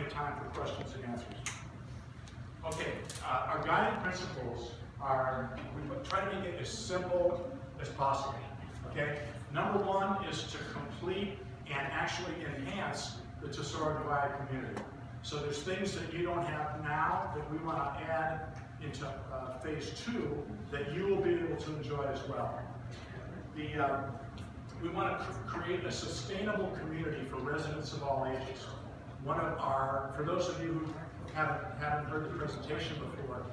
of time for questions and answers. Okay, our guiding principles are, we try to make it as simple as possible, okay? Number one is to complete and actually enhance the Tesoro Del Valle community. So there's things that you don't have now that we want to add into phase 2 that you will be able to enjoy as well. We want to create a sustainable community for residents of all ages. For those of you who haven't heard the presentation before,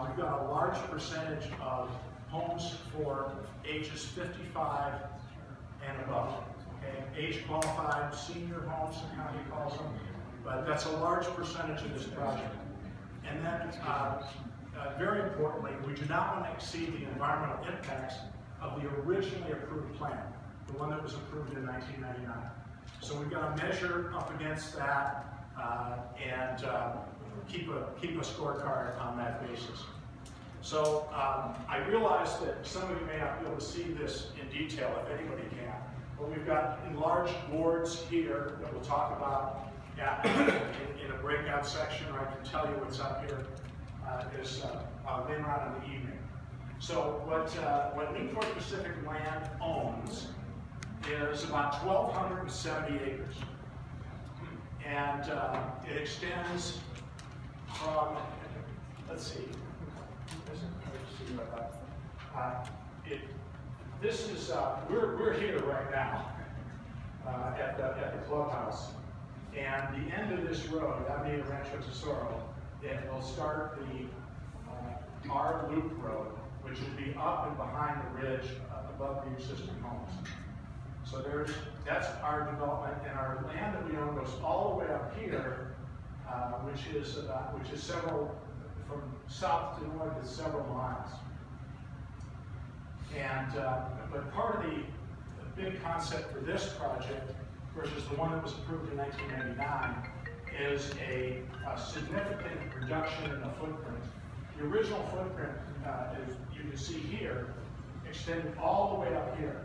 we've got a large percentage of homes for ages 55 and above. Okay? Age qualified senior homes, how he calls them, but that's a large percentage of this project. And then, very importantly, we do not want to exceed the environmental impacts of the originally approved plan, the one that was approved in 1999. So we've got to measure up against that and keep a scorecard on that basis. So I realize that some of you may not be able to see this in detail, if anybody can, but we've got enlarged boards here that we'll talk about in a breakout section, or I can tell you what's up here later on in the evening. So what Newport Pacific Land owns is about 1,270 acres. And it extends from, let's see, we're here right now at the clubhouse. And the end of this road, Avenida Rancho Tesoro, it will start our loop road, which will be up and behind the ridge above the existing homes. So that's our development, and our land that we own goes all the way up here, which is several, from south to north, is several miles. And but part of the big concept for this project versus the one that was approved in 1999 is a significant reduction in the footprint. The original footprint, as you can see here, extended all the way up here.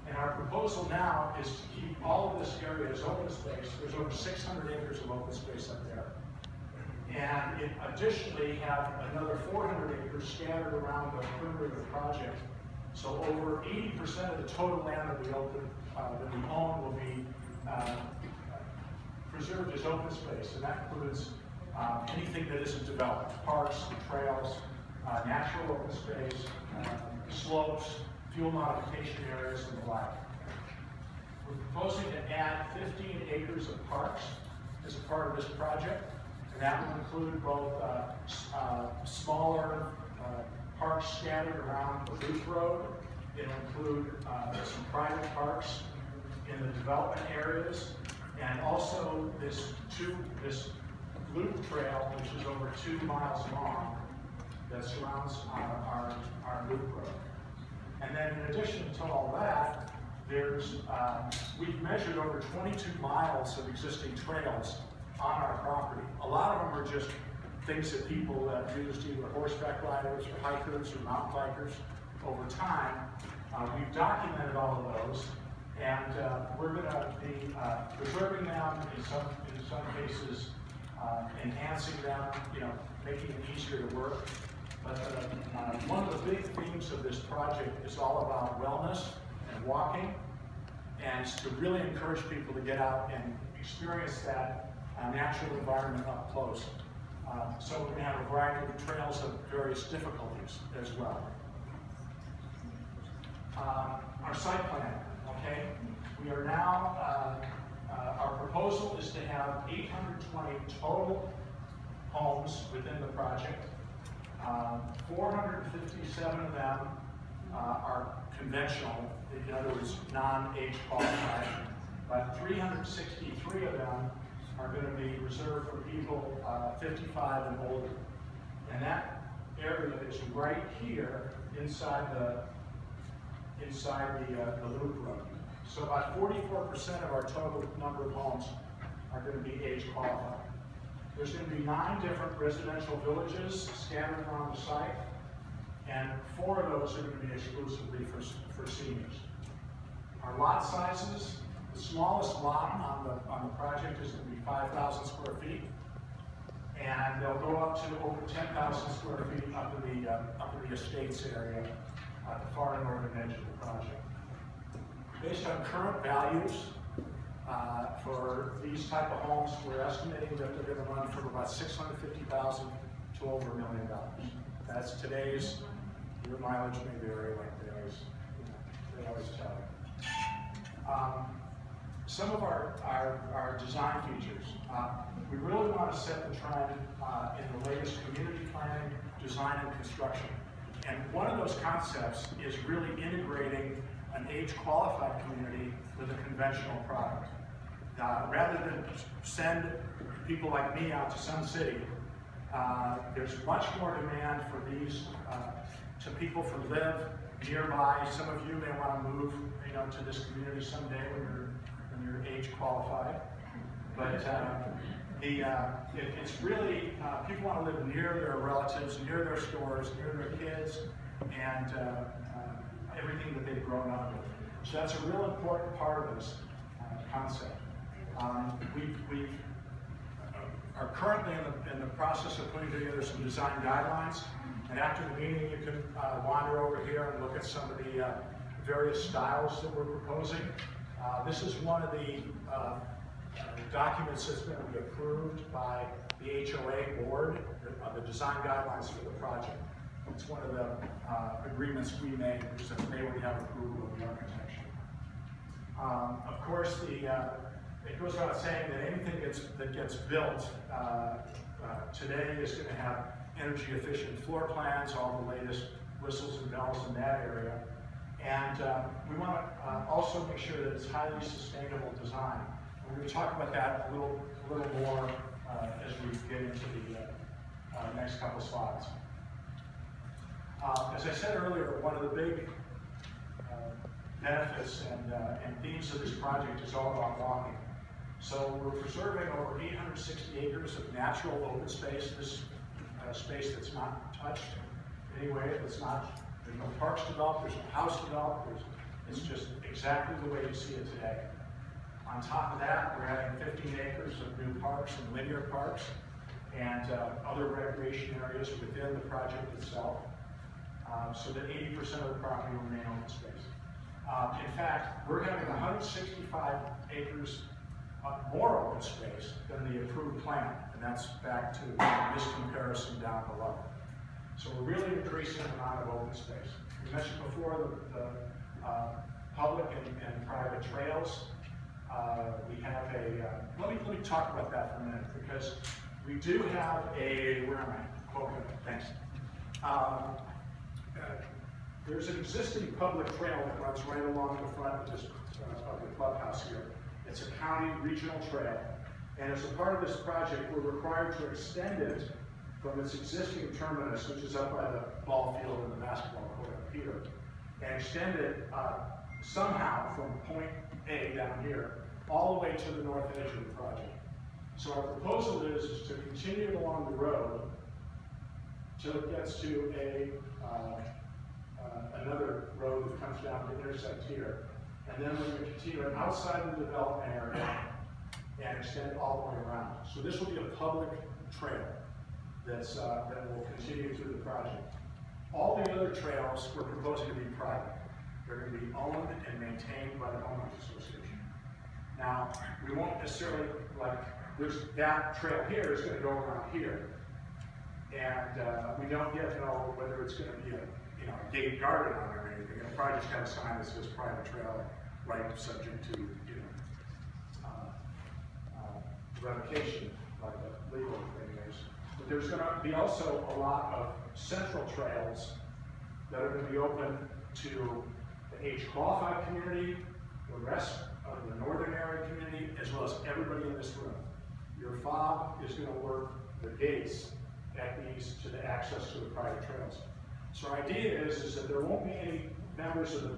And our proposal now is to keep all of this area as open space. There's over 600 acres of open space up there. And additionally have another 400 acres scattered around the perimeter of the project. So over 80% of the total land that we own will be preserved as open space, and that includes anything that isn't developed: parks, trails, natural open space, slopes, fuel modification areas, and the like. We're proposing to add 15 acres of parks as a part of this project, and that will include both smaller parks scattered around the loop road. It'll include some private parks in the development areas, and also this loop trail, which is over 2 miles long, that surrounds our loop road. And then in addition to all that, we've measured over 22 miles of existing trails on our property. A lot of them are just things that people have used, either horseback riders or hikers or mountain bikers over time. We've documented all of those, and we're going to be preserving them, in some cases enhancing them, making it easier to work. But one of the big themes of this project is all about wellness and walking, and to really encourage people to get out and experience that natural environment up close. So we're going to have a variety of trails of various difficulties as well. Our site plan, okay? We are now, our proposal is to have 820 total homes within the project. 457 of them are conventional, in other words, non-age qualified, but 363 of them are going to be reserved for people 55 and older. And that area is right here inside the loop road. So about 44% of our total number of homes are going to be age qualified. There's going to be 9 different residential villages scattered around the site, and 4 of those are going to be exclusively for seniors. Our lot sizes The smallest lot on the project is going to be 5,000 square feet, and they'll go up to over 10,000 square feet up in the estates area at the far northern edge of the project. Based on current values for these type of homes, we're estimating that they're going to run from about $650,000 to over $1 million. That's today's. Your mileage may vary, like they always tell you. Some of our design features. We really want to set the trend in the latest community planning, design, and construction. And one of those concepts is really integrating an age-qualified community with a conventional product. Rather than send people like me out to some city, there's much more demand for these to people who live nearby. Some of you may want to move, to this community someday when you're age qualified. But it's really people want to live near their relatives, near their stores, near their kids, and everything that they've grown up with. So that's a real important part of this concept. We are currently in the process of putting together some design guidelines, and after the meeting you can wander over here and look at some of the various styles that we're proposing. This is one of the documents that's going to be approved by the HOA board, the design guidelines for the project. It's one of the agreements we made, because they would have approval of the architecture. Of course, it goes without saying that anything that gets built today is going to have energy efficient floor plans, all the latest whistles and bells in that area. And we want to also make sure that it's highly sustainable design. We're going to talk about that a little more as we get into the next couple slides. As I said earlier, one of the big benefits and themes of this project is all about walking. So we're preserving over 860 acres of natural open space, this space that's not touched in any way. There's no parks developed, there's no house developed, it's just exactly the way you see it today. On top of that, we're adding 15 acres of new parks and linear parks and other recreation areas within the project itself, so that 80% of the property will remain open space. In fact, we're having 165 acres more open space than the approved plan, and that's back to this comparison down below. So we're really increasing the amount of open space. We mentioned before the public and private trails. We have a, let me talk about that for a minute, because we do have a, where am I? Okay, thanks. There's an existing public trail that runs right along the front of the clubhouse here. It's a county regional trail, and as a part of this project, we're required to extend it from its existing terminus, which is up by the ball field and the basketball court up here, and extend it somehow from point A down here, all the way to the north edge of the project. So our proposal is to continue it along the road till it gets to another road that comes down to intersect here. And then we're going to continue it outside the development area and extend it all the way around. So this will be a public trail that will continue through the project. All the other trails we're proposing to be private. They're going to be owned and maintained by the homeowners association. Now, we won't necessarily, that trail here is going to go around here. And we don't yet know whether it's going to be a gate guarded on it or anything. It'll probably just have a sign that says private trail, right, subject to revocation, like the legal thing is. But there's going to be also a lot of central trails that are going to be open to the age-qualified community, the rest of the northern area community, as well as everybody in this room. Your fob is going to work the gates at these to the access to the private trails. So our idea is that there won't be any members of the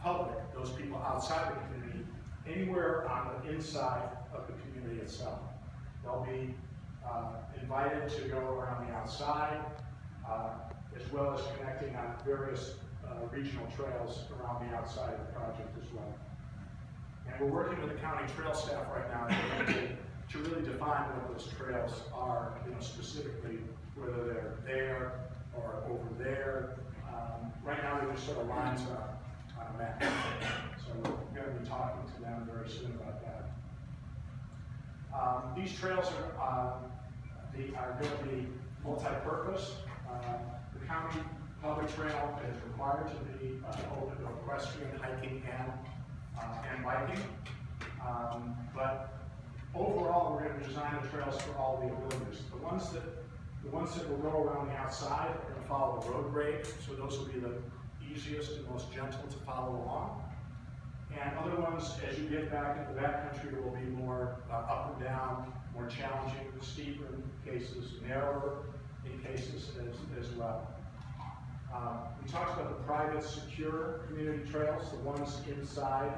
public, those people outside the community, anywhere on the inside of the community itself. They'll be invited to go around the outside, as well as connecting on various regional trails around the outside of the project as well. And we're working with the county trail staff right now to really define what those trails are, specifically, whether they're there or over there. Right now, they're just sort of lines on a map. So we're going to be talking to them very soon about that. These trails are going to be multi-purpose. The county public trail is required to be open to equestrian, hiking, and biking. But overall, we're going to design the trails for all the abilities. The ones that will go around the outside are going to follow the road grade, so those will be the easiest and most gentle to follow along. And other ones, as you get back into the backcountry, will be more up and down, more challenging, steeper in cases, narrower in cases as well. We talked about the private, secure community trails, the ones inside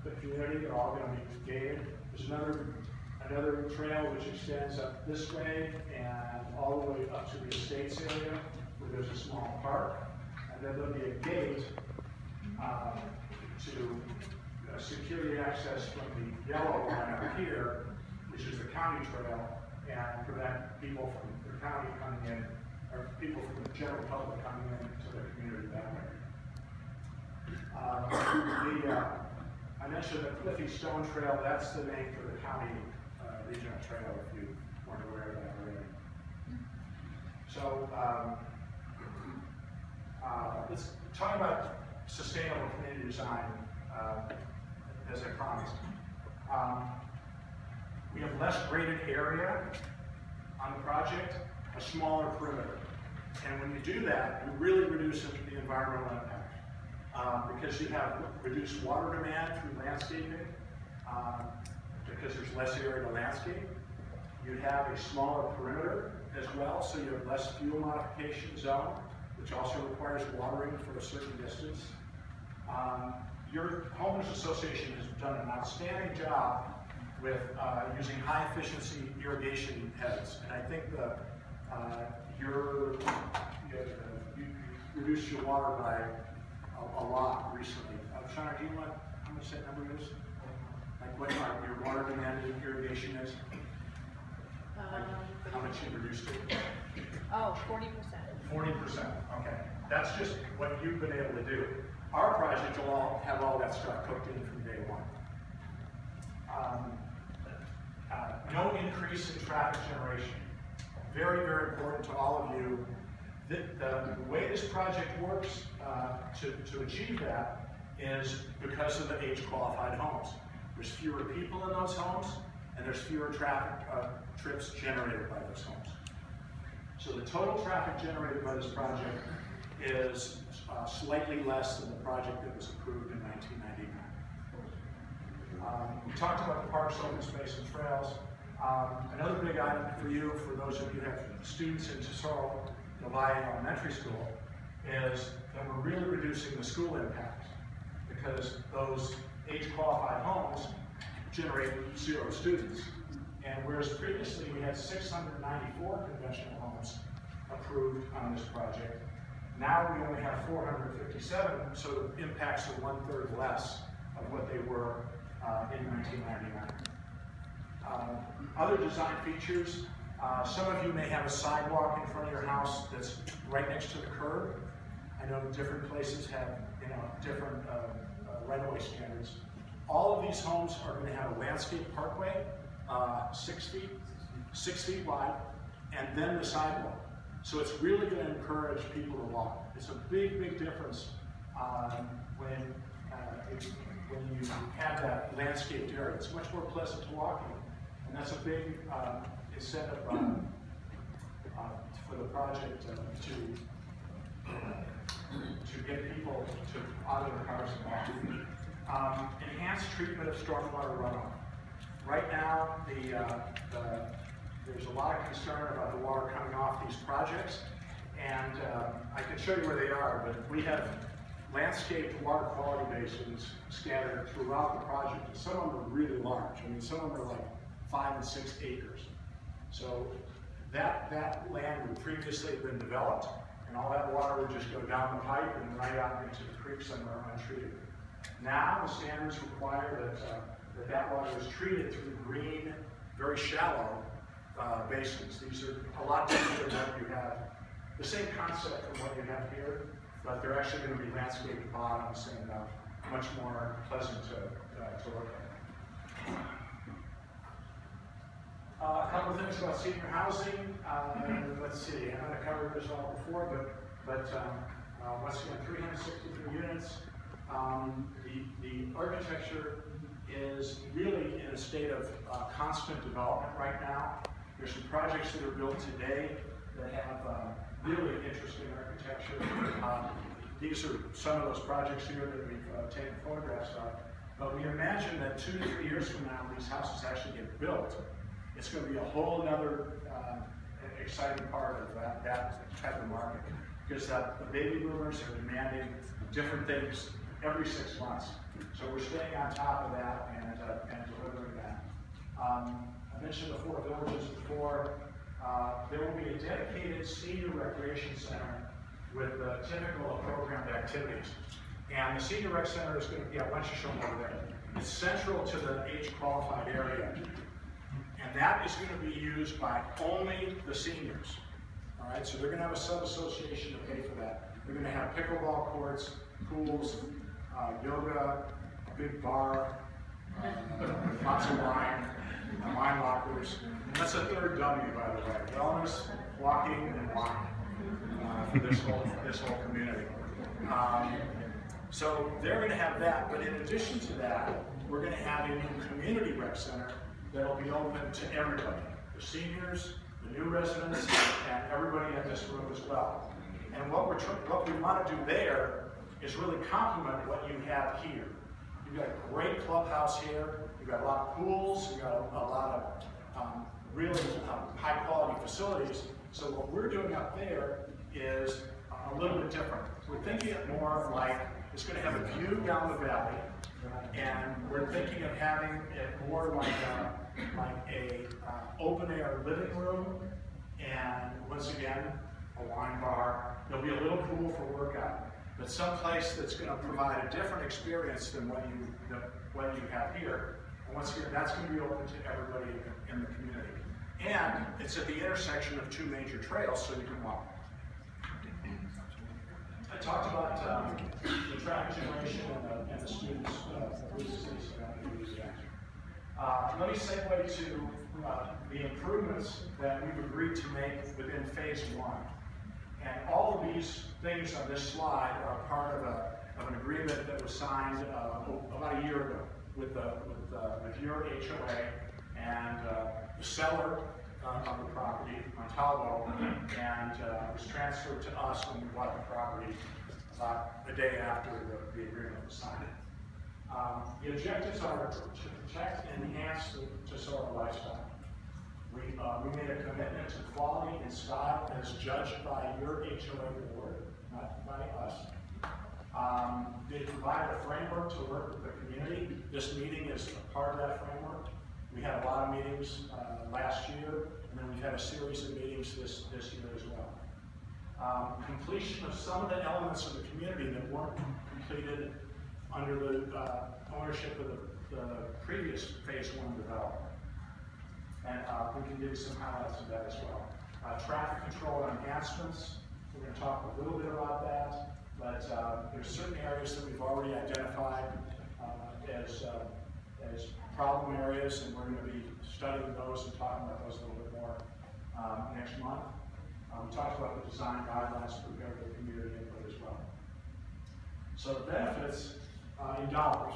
the community are all going to be gated. There's another trail which extends up this way and all the way up to the estates area where there's a small park. And then there'll be a gate to secure the access from the yellow line up here, which is the county trail, and prevent people from the county coming in, or people from the general public coming in to the community that way. I mentioned the Cliffy Stone Trail. That's the name for the county regional trail, if you weren't aware of that already. So let's talk about sustainable community design, as I promised. We have less graded area on the project, a smaller perimeter. And when you do that, you really reduce the environmental impact. Because you have reduced water demand through landscaping, because there's less area to landscape. You have a smaller perimeter as well, so you have less fuel modification zone, which also requires watering for a certain distance. Your homeowners association has done an outstanding job with using high efficiency irrigation heads, and I think you reduced your water by a lot recently. Shauna, do you want how much that number is? Like what your water demand in irrigation is? How much you reduced it? Oh, 40%. 40%, okay. That's just what you've been able to do. Our project will have all that stuff cooked in from day one. No increase in traffic generation. Very, very important to all of you. The way this project works to achieve that is because of the age-qualified homes. There's fewer people in those homes, and there's fewer traffic trips generated by those homes. So the total traffic generated by this project is slightly less than the project that was approved in 1999. We talked about the parks, open space, and trails. Another big item for you, for those of you who have students in Tesoro Del Valle Elementary School, is that we're really reducing the school impact, because those age-qualified homes generate 0 students. And whereas previously we had 694 conventional homes approved on this project, now we only have 457, so the impacts are 1/3 less of what they were in 1999. Other design features, some of you may have a sidewalk in front of your house that's right next to the curb. I know different places have different right-of-way standards. All of these homes are going to have a landscape parkway, 6 feet wide, and then the sidewalk. So it's really going to encourage people to walk. It's a big, big difference when you have that landscaped area. It's much more pleasant to walk in, and that's a big incentive for the project to get people out of their cars and walk. Enhanced treatment of stormwater runoff. Right now, there's a lot of concern about the water coming off these projects, and I can show you where they are, but we have landscaped water quality basins scattered throughout the project, and some of them are really large. I mean, some of them are like 5 and 6 acres. So that land would previously have been developed, and all that water would just go down the pipe and right out into the creek somewhere untreated. Now the standards require that that water is treated through green, very shallow basins. These are a lot different than what you have. The same concept from what you have here, but they're actually going to be landscaped bottoms and much more pleasant to look at. A couple of things about senior housing. Let's see, I haven't covered this all before, but once again, 363 units. The architecture is really in a state of constant development right now. There's some projects that are built today that have really interesting architecture. These are some of those projects here that we've taken photographs of. But we imagine that 2 to 3 years from now, these houses actually get built. It's going to be a whole other exciting part of that type of market, because the baby boomers are demanding different things every 6 months. So we're staying on top of that and delivering that. I mentioned the 4 villages before. There will be a dedicated senior recreation center with typical programmed activities. And the senior rec center is going to be, why don't you show them over there? It's central to the age-qualified area. And that is going to be used by only the seniors. All right, so they're going to have a sub-association to pay for that. They're going to have pickleball courts, pools, yoga, a big bar, lots of wine lockers. And that's a 3rd W, by the way. Wellness, walking, and wine for this whole community. So they're going to have that, but in addition to that, we're going to have a new community rec center that'll be open to everybody, the seniors, the new residents, and everybody in this room as well. And what we want to do there is really complement what you have here. You've got a great clubhouse here, you've got a lot of pools, you've got a lot of really high quality facilities. So what we're doing up there is a little bit different. We're thinking it more like it's going to have a view down the valley, and we're thinking of having it more like a open air living room, and once again, a wine bar. There'll be a little pool for workout, but someplace that's going to provide a different experience than what you have here. And once again, that's going to be open to everybody in the community. And it's at the intersection of 2 major trails, so you can walk. I talked about the traffic generation and the students' let me segue to the improvements that we've agreed to make within phase 1. And all of these things on this slide are part of an agreement that was signed about a year ago with your HOA and the seller of the property, Montalvo, and was transferred to us when we bought the property about a day after the agreement was signed. The objectives are to protect and enhance the Tesoro lifestyle. We made a commitment to quality and style as judged by your HOA board, not by us. They provide a framework to work with the community. This meeting is a part of that framework. We had a lot of meetings last year, and then we've had a series of meetings this year as well. Completion of some of the elements of the community that weren't completed under the ownership of the previous phase 1 development. And we can give you some highlights of that as well. Traffic control enhancements, we're going to talk a little bit about that, but there's certain areas that we've already identified as problem areas, and we're going to be studying those and talking about those a little bit more next month. We talked about the design guidelines to prepare for the community input as well. So the benefits in dollars.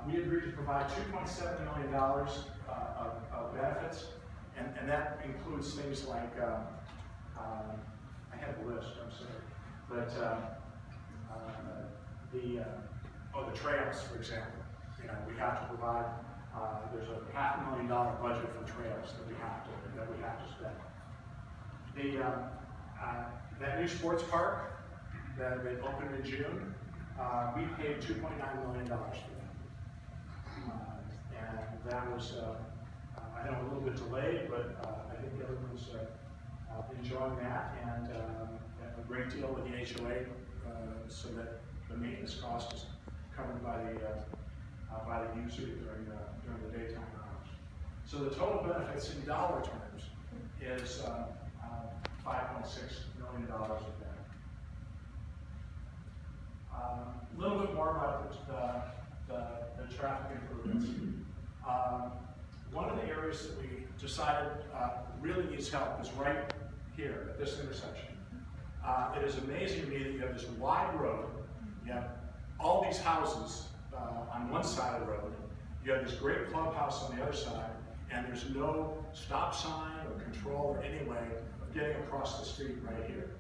We agreed to provide $2.7 million of benefits, and that includes things like, I have a list, I'm sorry, but the trails, for example. You know, we have to provide, there's a $500,000 budget for trails that we have to spend. That new sports park that they opened in June, we paid $2.9 million for that. And that was, I know, a little bit delayed, but I think everyone's enjoying that, and a great deal with the HOA so that the maintenance cost is covered by by the user during the daytime hours. So the total benefits in dollar terms is $5.6 million of that. A little bit more about the traffic improvements. One of the areas that we decided really needs help is right here at this intersection. It is amazing to me that you have this wide road, you have all these houses on one side of the road, you have this great clubhouse on the other side, and there's no stop sign or control or any way of getting across the street right here.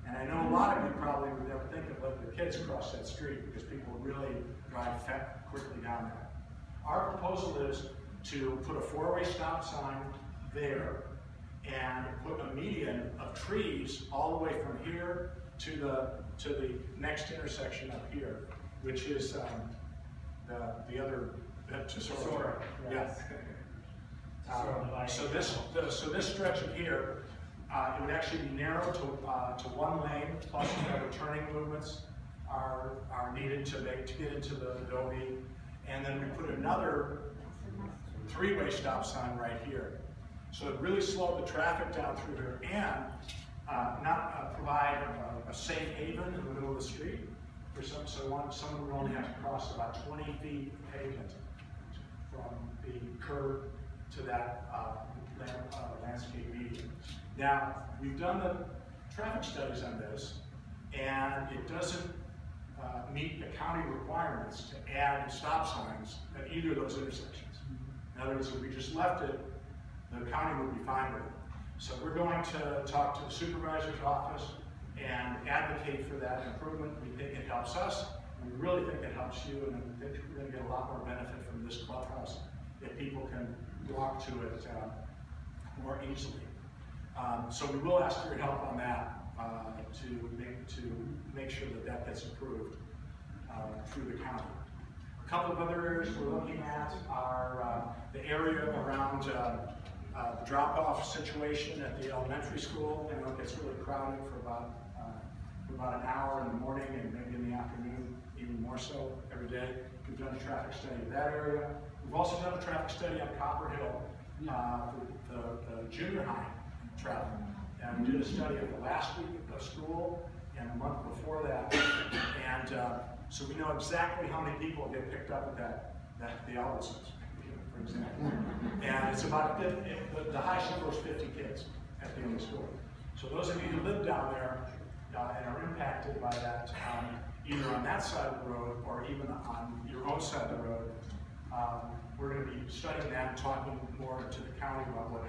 And I know a lot of you probably would never think of letting your kids cross that street because people really drive quickly down there. Our proposal is to put a four-way stop sign there and put a median of trees all the way from here to the next intersection up here, which is the other Tesoro. Yeah. So this stretch of here, it would actually be narrowed to one lane, plus whatever turning movements are needed to get into the Adobe, and then we put another three-way stop sign right here. So it really slowed the traffic down through here and provide a safe haven in the middle of the street for someone would only have to cross about 20 feet of pavement from the curb to that landscape median. Now, we've done the traffic studies on this, and it doesn't meet the county requirements to add stop signs at either of those intersections. In other words, if we just left it, the county would be fine with it. So we're going to talk to the supervisor's office and advocate for that improvement. We think it helps us, and we really think it helps you, and we think we're going to get a lot more benefit from this clubhouse if people can walk to it more easily. So we will ask for your help on that to make sure that that gets approved through the county. A couple of other areas we're looking at are the area around the drop-off situation at the elementary school. You know, it gets really crowded for about an hour in the morning and maybe in the afternoon, even more so every day. We've done a traffic study of that area. We've also done a traffic study on Copper Hill for the junior high traffic. And we did a study of the last week of school and the month before that. And so we know exactly how many people get picked up at the Albertsons, for example. And it's about the high school is 50 kids at the end of school. So those of you who live down there and are impacted by that, either on that side of the road or even on your own side of the road, we're going to be studying that and talking more to the county about what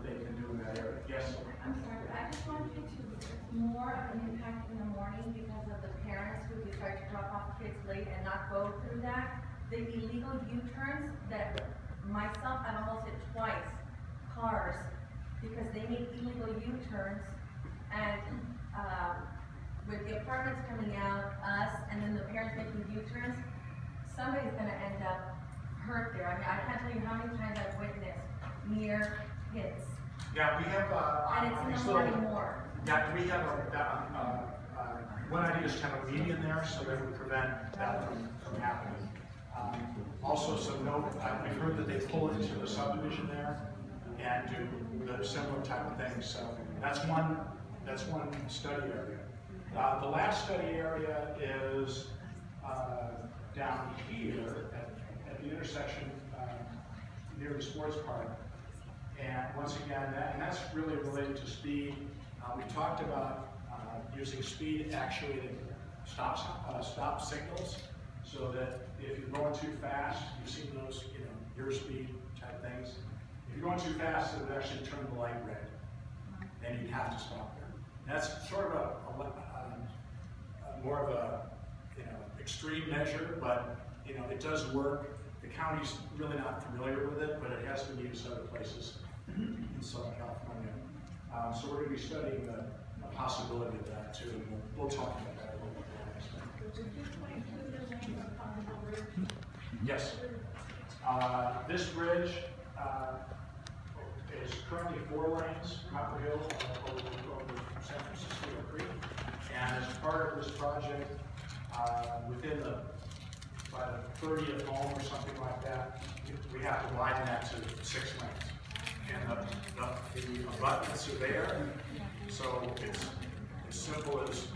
they can do in that area. Yes? I'm sorry, I just wanted you to more of an impact in the morning because of the parents who decide to drop off kids late and not go through that. The illegal U-turns that myself, I've almost hit twice, cars, because they make illegal U-turns, and with the apartments coming out, us, and then the parents making U-turns, somebody's going to end up hurt there. I mean, I can't tell you how many times I've witnessed near kids. Yeah, we have and it's in the morning more. Yeah, we have one idea is to have a median there so that would prevent that from happening. Also, some note, we've heard that they pull into the subdivision there and do the similar type of things. So that's one study area. The last study area is down here at the intersection near the sports park. And once again, that's really related to speed. We talked about using speed actuated stop signals, so that if you're going too fast, you've seen those, your speed type things. If you're going too fast, it would actually turn the light red, and you'd have to stop there. And that's sort of more of a extreme measure, but it does work. The county's really not familiar with it, but it has been used other places in Southern California. So we're going to be studying the possibility of that too, and we'll talk about that a little bit more next time. Yes. This bridge is currently 4 lanes, Copper Hill over San Francisco Creek, and as part of this project, within the by the 30th home or something like that, we have to widen that to 6 lanes. And the abutments are there, so it's as simple as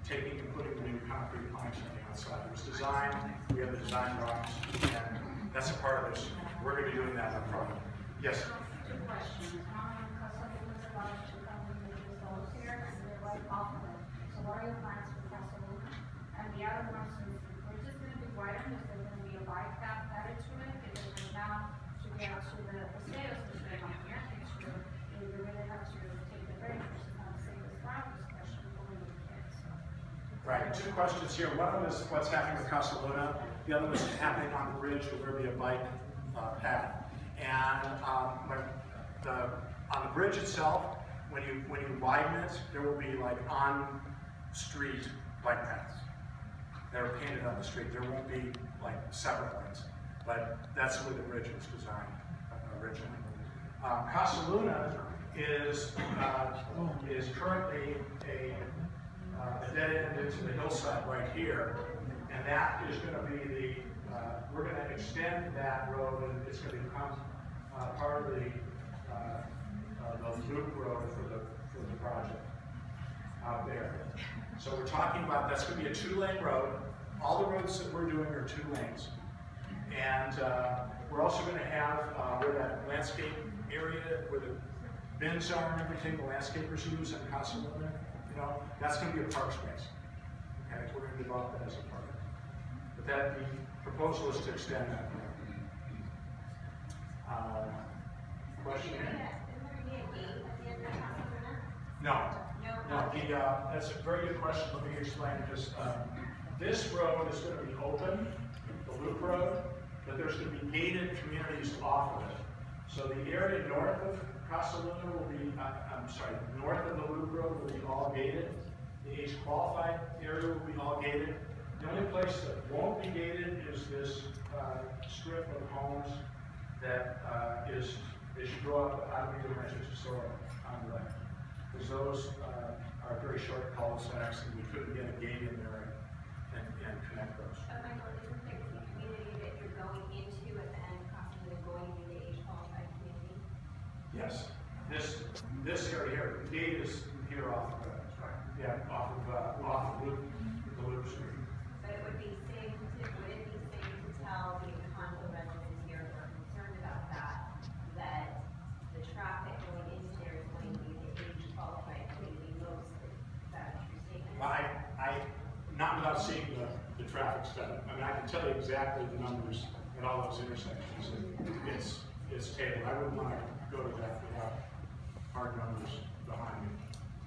taking and putting the new concrete planks on the outside. It was designed, we have the design drawings, and that's a part of this. We're going to be doing that up front. Yes? Two questions. Because some people are about to come and make this all here, and they're right off of it. So what are your plans for Casaluna? And the other one, since we're just going to be wider, is there going to be a bike path added to it? Because right now, to get out to the sales, which they don't hear, you really have to take the break, which is not the same as route, especially for the kids. Right, 2 questions here. One of them is what's happening with Casaluna. The other one is happening on the bridge where there'll be a bike path. And on the bridge itself, when you widen it, there will be like on-street bike paths that are painted on the street. There won't be like separate lanes, but that's the way the bridge was designed originally. Casaluna is currently a dead end into the hillside right here, and that is going to be the, we're going to extend that road, and it's going to become part of the loop road for the project out there. So we're talking about, that's going to be a 2-lane road. All the roads that we're doing are 2 lanes. And we're also going to have where that landscape area, where the bins are and everything, the landscapers use in Casaluna, you know, that's going to be a park space. Okay, we're going to develop that as a park. But that the proposal is to extend that. Question? No. That's a very good question. Let me explain. Because this road is going to be open, the loop road, but there's going to be gated communities off of it. So the area north of Casaluna will be, north of the loop road will be all gated. The age qualified area will be all gated. The only place that won't be gated is this strip of homes that is, as you go up out of the mentioned Tesoro on the left. Because those are very short cul-de-sacs, and we couldn't get a gate in there and connect those. Michael, isn't there a community that you're going into at the end, possibly going into the age qualified community? Yes. This area here, the gate is here off of the loop street. But it would be safe to tell the condo residents here who are concerned about that the traffic going into there is going to be the age qualified community mostly? Is that what you're saying? Not without seeing the traffic study. I mean, I can tell you exactly the numbers at all those intersections. It's tabled. I wouldn't want to go to that without hard numbers behind me.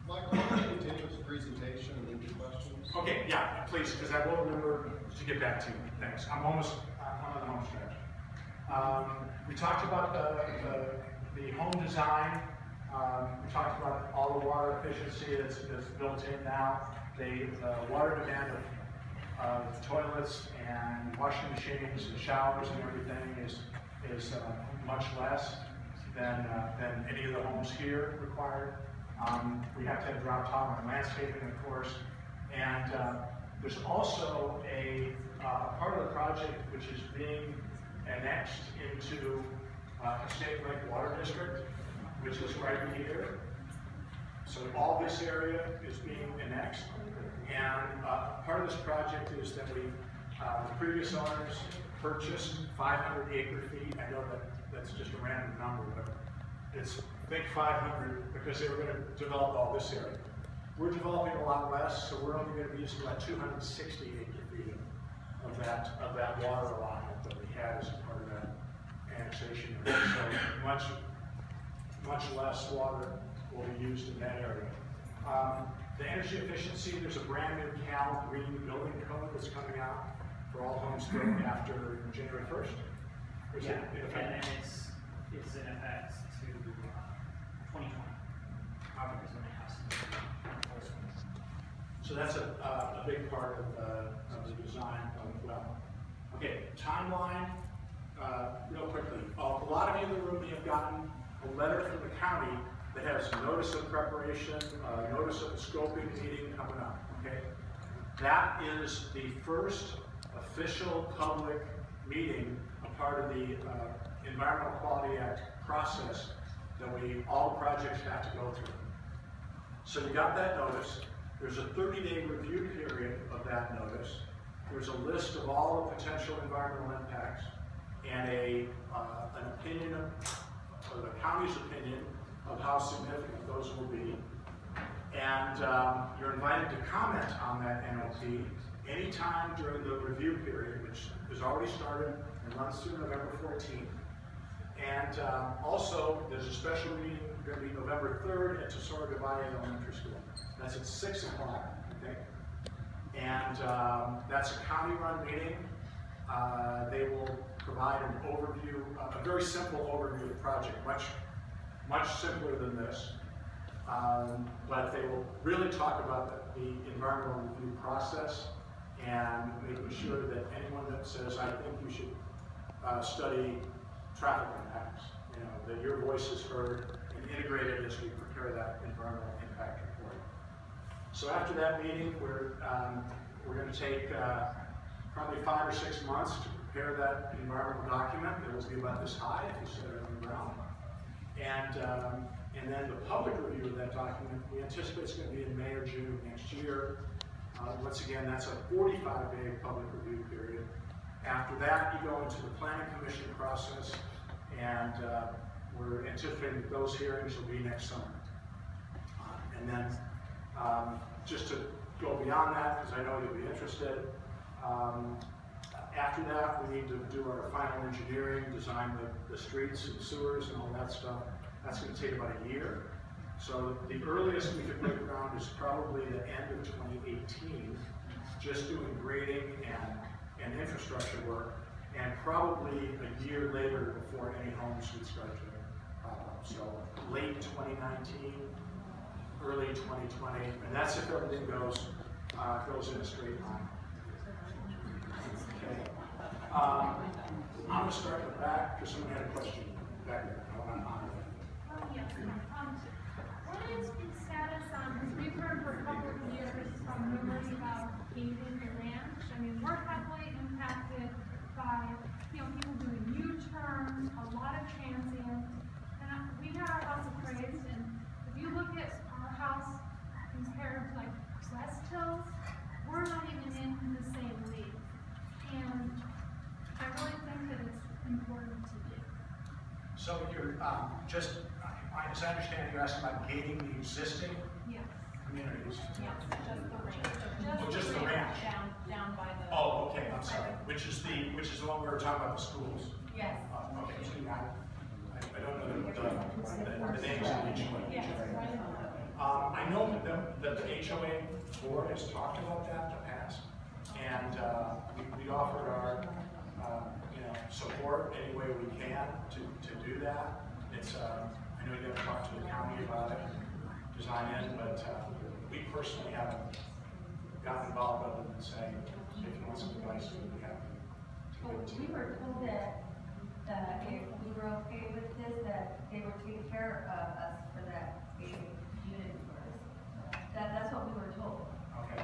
Michael, can you continue with the presentation and then do questions? Okay, yeah, please, because I will remember to get back to you. Thanks. I'm on the home stretch. We talked about the home design. We talked about all the water efficiency that's built in now. The water demand of toilets and washing machines and showers and everything is much less than any of the homes here required. We have to have drop top and landscaping, of course. And there's also a part of the project which is being annexed into a state lake water district, which is right here. So all this area is being annexed. And part of this project is that the previous owners purchased 500 acre-feet. I know that's just a random number, but it's think 500 because they were going to develop all this area. We're developing a lot less, so we're only going to be using about 260 acre-feet of that water allotment that we had as a part of that annexation area. So much less water will be used in that area. The energy efficiency, there's a brand new Cal Green Building Code that's coming out for all homes built after January 1st. Yeah, and it's in effect to 2020. So that's a big part of the design of the well. Okay, timeline, real quickly. A lot of you in the room may have gotten a letter from the county that has notice of preparation, notice of the scoping meeting coming up, okay? That is the first official public meeting, a part of the Environmental Quality Act process that all the projects have to go through. So you got that notice. There's a 30-day review period of that notice. There's a list of all the potential environmental impacts and an opinion, or the county's opinion, of how significant those will be. And you're invited to comment on that NOP anytime during the review period, which is already started and runs through November 14th. And also, there's a special meeting going to be November 3rd at Tesoro Del Valle Elementary School. That's at 6 o'clock, I think. And that's a county-run meeting. They will provide an overview, a very simple overview of the project, much simpler than this. But they will really talk about the environmental review process and making sure that anyone that says, I think you should study traffic impacts, that your voice is heard and integrated as we prepare that environmental impact report. So after that meeting, we're going to take probably 5 or 6 months to prepare that environmental document. It will be about this high if you set it on the ground. And then the public review of that document, we anticipate it's going to be in May or June of next year. Once again, that's a 45-day public review period. After that, you go into the planning commission process, and we're anticipating that those hearings will be next summer. And then, just to go beyond that, because I know you'll be interested, after that, we need to do our final engineering, design the streets and sewers and all that stuff. That's going to take about a year. So the earliest we could break ground is probably the end of 2018, just doing grading and infrastructure work, and probably a year later before any homes would start to pop up. So late 2019, early 2020, and that's if everything goes in a straight line. Okay. I'm going to start in the back because someone had a question back there. Yes. What is the status on, because we've heard for a couple of years rumors about paving the ranch. I mean, we're heavily impacted by, people doing U-turns, a lot of transient. And we had our house appraised, and if you look at our house compared to like West Hills, we're not even in the same league. And I really think that it's important to do. So you're as I understand, you're asking about gating the existing communities. Yes, Just the ranch. Down by the. Oh, okay. I'm sorry. Which is the one we were talking about, the schools. Yes. Okay. I don't know the names of each one. Yes. I know that the HOA board has talked about that in the past, and we offered our support any way we can to do that. It's I know you have to talk to the county about it, design in, but we personally haven't gotten involved other than saying if you want some advice, we'd be happy to give it to you. We were told that if we were okay with this, that they would take care of us for that unit for us. That's what we were told. Okay.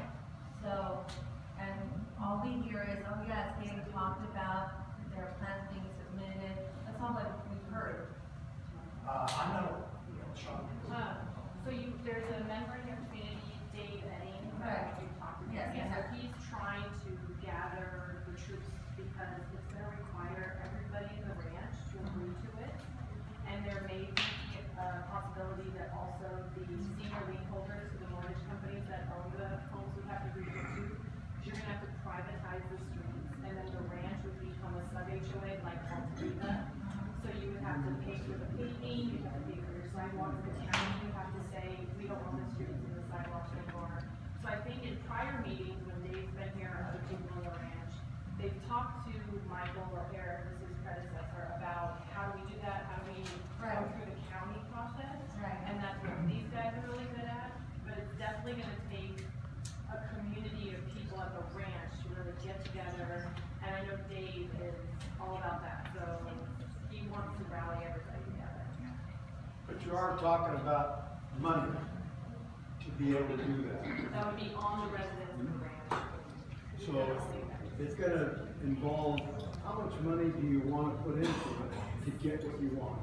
So, and all we hear is, oh yeah, it's being talked about, there are plans being submitted. That's all that we've heard. I'm not, Sean. So there's a member in your community, Dave Edding, Right. we've talked about. Yes, And so yes. he's trying to gather the troops because it's gonna require everybody in the ranch to agree to it. And there may be a possibility that also the senior lien holders, the mortgage companies that own the homes would have to agree to it too. You're gonna have to privatize the streets, and then the ranch would become a sub-HOA like Calabria. So you would have to pay for the paving, you have to pay for your sidewalks, the town, you have to say, we don't want the streets and the sidewalks anymore. So I think in prior meetings, when Dave's been here, other people on the ranch, they've talked to Michael or Eric, who's his predecessor, about how do we do that, how do we go through the county process? Right. And that's what these guys are really good at, but it's definitely gonna take a community of people at the ranch to really get together, and I know Dave is all about that, so he wants to rally everybody together. But you are talking about money to be able to do that. That would be on the residents of the ranch. So it's gonna involve, how much money do you wanna put into it to get what you want?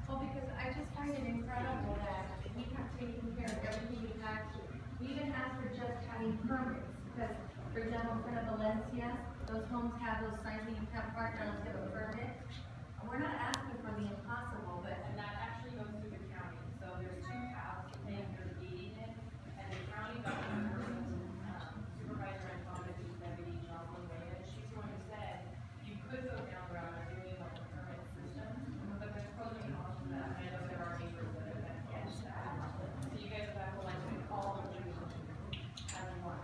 Well, because I just find it incredible that we have taken care of everything we had to. We even asked for just having permits, because, for example, in front of Valencia, those homes have those signs that you can't park unless you have a permit. We're not asking for the impossible, but And that actually goes through the county, so there's two paths, and there's deeding it, and the county government, supervisor and public deputy Jocelyn Reyes, she's the one who said, you could go down the route of doing like a permit system, but there's pros and cons to that, and I know there are neighbors that have been against that. So you guys have to like call or choose as you want.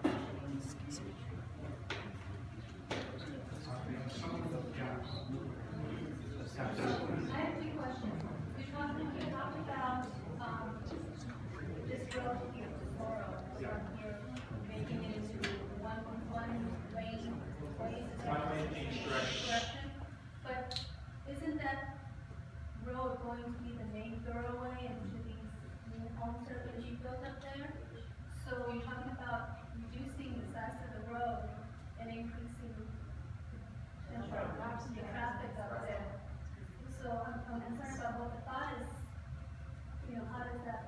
I have two questions. You talked about, this road here, Tesoro, from here, making it into one lane, One lane each direction. But isn't that road going to be the main thoroughway into these new homes that are going to be built up there? So you're talking about reducing the size of the road and increasing the traffic up there. So I'm concerned about what the thought is, how does that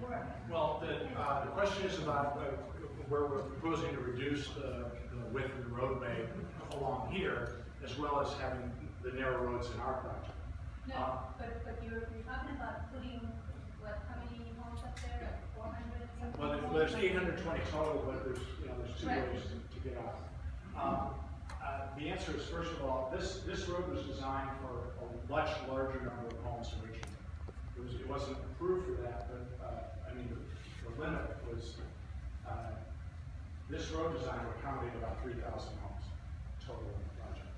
work? Well, the question is about where we're proposing to reduce the width of the roadway along here, as well as having the narrow roads in our project. No, but you're talking about putting, how many homes up there, like 400? Well, there's 820 total, but there's two Right. ways to get out. The answer is, first of all, this road was designed for a much larger number of homes originally. It wasn't approved for that, but the limit was, this road design would accommodate about 3,000 homes total in the project.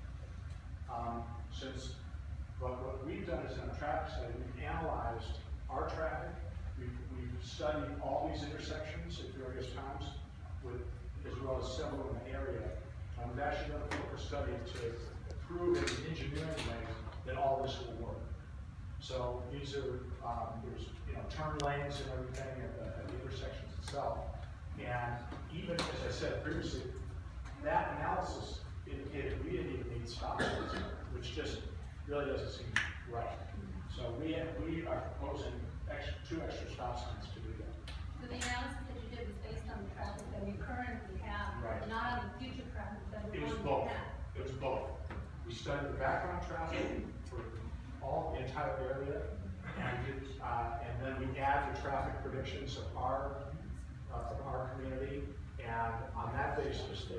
What we've done is in a traffic study, we've analyzed our traffic, we've studied all these intersections at various times, as well as several in the area. We've actually done a focus study to prove in an engineering way that all this will work. So these are, there's turn lanes and everything at the intersections itself. And even, as I said previously, that analysis indicated we didn't even need stop signs, which just really doesn't seem right. So we are proposing two extra stop signs to do that. So the analysis that you did was based on the traffic that we currently have, Right. not on the future traffic that It we're was going both. to have. It was both. We studied the background traffic for all the entire area, and then we add the traffic predictions of our community, and on that basis, the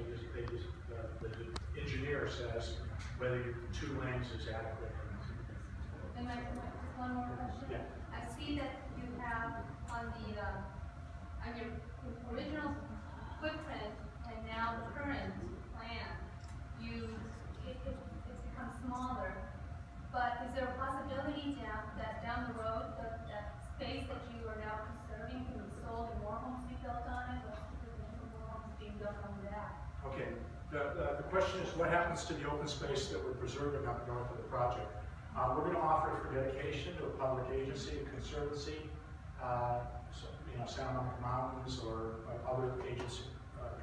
engineer says whether 2 lanes is adequate or not. And just one more question. Yeah. I see that you have on your original footprint and now the current plan, it's become smaller. But is there a possibility that down the road, that space that you are now conserving can be sold and more homes be built on it? What's the potential for homes being built on that? Okay. The question is, what happens to the open space that we're preserving up north of the project? We're going to offer it for dedication to a public agency, a conservancy, Santa Monica Mountains or other agency,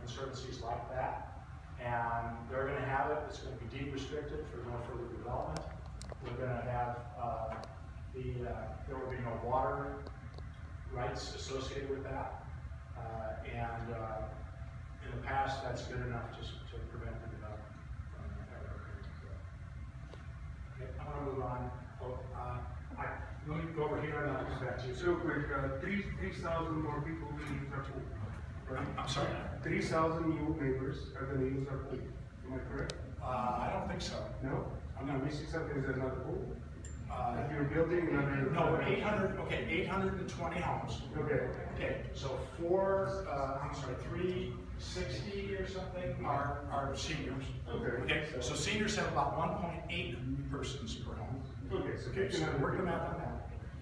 conservancies like that. And they're going to have it. It's going to be deed restricted for no further development. We're going to have there will be no water rights associated with that. And in the past, that's good enough to prevent the development from ever occurring. Okay, I want to move on. Let me go over here and I'll come back to you. So quick, 3,000 more people will use our pool, right? I'm sorry? 3,000 new neighbors are going to use our pool. Am I correct? I don't think so. No? I'm not. Missing something, is there another pool? If you're building another... No, 820 homes. Okay. Okay, so 360 or something are seniors. Okay. Okay, so seniors have about 1.8 persons per home. Okay, so Okay, so 1,500. work the math on that.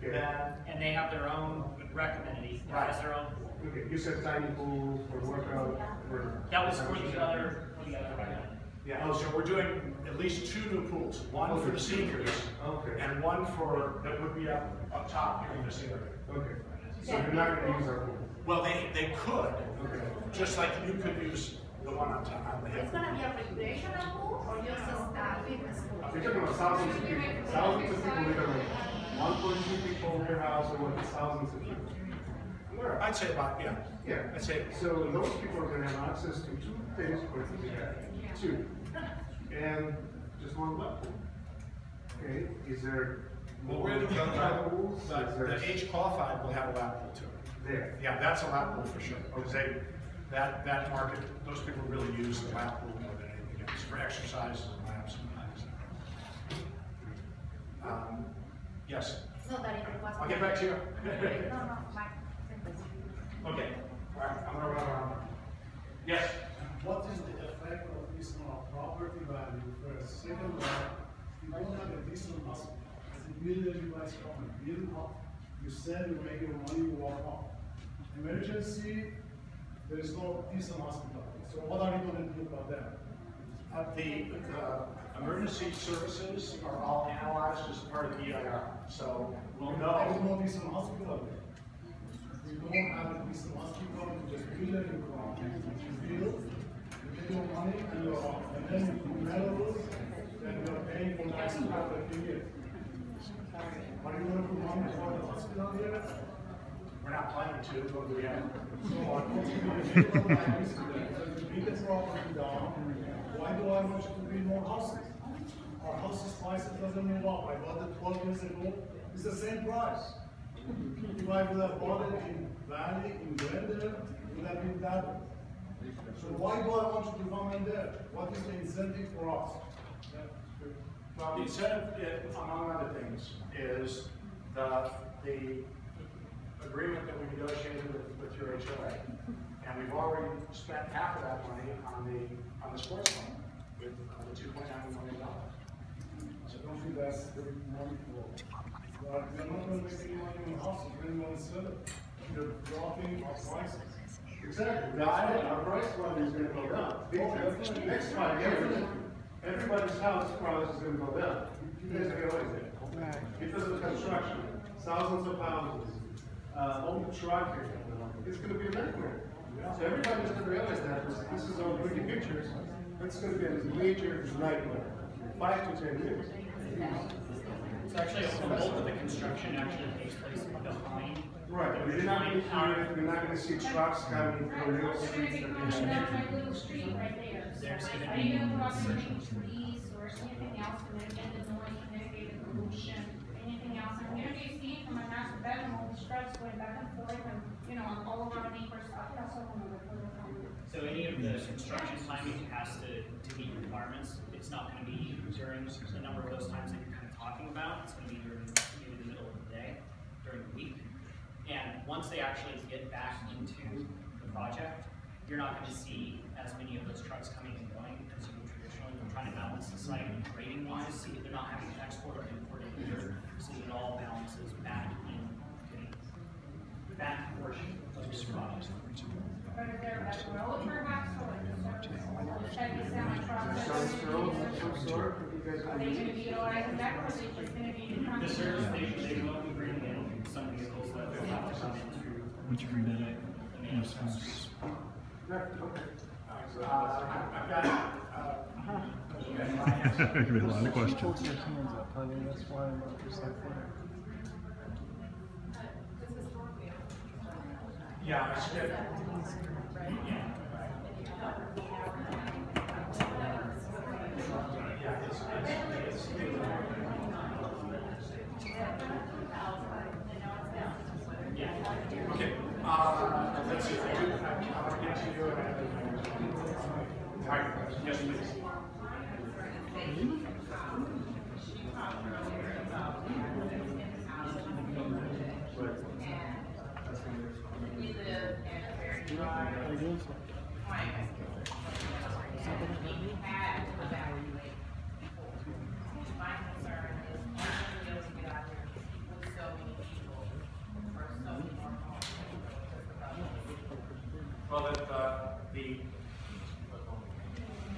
Okay. Then, And they have their own rec amenity, Right. has their own pool. Okay, you said tiny pool for workout, for... That was for the other rec amenity. yeah, so we're doing at least 2 new pools, one for the seniors Okay. and one that would be up top here in this area. Okay. So you're not going to use our pool? Well, they could, Okay. just like you could use The one on top, on the hill. It's gonna be a recreational pool or just a fitness pool? We're talking about thousands of people live in 1.2 people per house, or what, thousands of people. Where? I'd say about, yeah. Yeah. I'd say, So those people are gonna have access to two things for two, and just one lap pool. Okay, is there well, more we're the, lap pools? Is there- the age qualified will have a lap pool too. There. Yeah, that's a lap pool for sure, because that market, those people really use the lap pool more than anything else, for exercise and laps and things. Yes, No, that it was. I'll get back to you. No, my. Okay, all right, I'm gonna run around. Yes? What is the effect of this on our property value first? Second one, you don't have a decent hospital. As a builder, you guys come and build up, you sell, you make your money, you walk off. Emergency, there is no decent hospital. So what are you gonna do about that? The emergency services are all analyzed as part of the EIR, so we'll There is know. no decent hospital there. You don't have a decent hospital, you just build it, you come, you build, you get your money and you're off. And then you meddle, then you're paying for the hospital every year. Are you gonna put money for the hospital here? We're not planning to, but we have. So I want to be the middle of my business. So you build the property down, why do I want you to build more houses? Our houses prices doesn't move up. I bought it 12 years ago, it's the same price. If I would have bought it in Valley, in Glendale, it would have been double. So why do I want you to come in there? What is the incentive for us? Well, the incentive, among other things, is the agreement that we negotiated with your HOA. And we've already spent half of that money on the sports fund with the $2.9 million. So don't think that's the money for. But we're not going to make any money on houses, we're going to sell it. You're dropping our prices. Exactly, our price value is gonna go down. Big time. Next 5 years, everybody's house price is gonna go down. You guys realize that? Because of construction, thousands of houses, all the traffic, it's gonna be a nightmare. So everybody's gonna realize that, this is all pretty pictures, it's gonna be a major nightmare, 5 to 10 years. So actually, the bulk of the construction actually takes place behind. Right, you're not gonna hear, you're not gonna see trucks coming through little streets. Down my little street right there. There's gonna Are you be- gonna drop any trees or anything else to mitigate the noise, mitigate the pollution, anything else? I'm gonna be seeing from my master bedroom, all the stripes going back and forth and, you know, all around the neighbors. That's all I'm gonna put it on. So any of the construction timing has to meet requirements. It's not gonna be during the number of those times that you're kind of talking about. It's gonna be during maybe the middle of the day, during the week. And once they actually get back into the project, you're not gonna see as many of those trucks coming and going as you would traditionally. We're trying to balance the site grading wise, so that they're not having to export or import it either, so that it all balances back in that portion of this project. Right there, that road perhaps, or check this out, my truck. Are they gonna be utilizing that, or are they just gonna be? The service station, they will be bringing in some vehicles that will have to come in through. Would you read that? the main source. I've got, There could be a lot of questions. yeah, it's good. Yeah, it's okay, let's see, I'll get to you. All right, yes, please. Well, the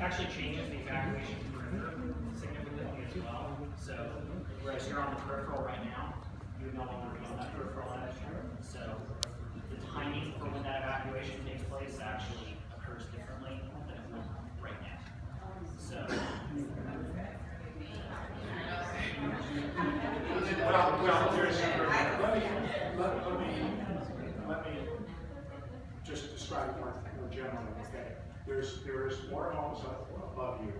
Actually changes the evacuation perimeter significantly as well. So whereas you're on the peripheral right now, you're no longer be on that peripheral edge. So the timing for when that evacuation takes place actually occurs differently than it Let me just describe more generally, okay? There's more homes up above you,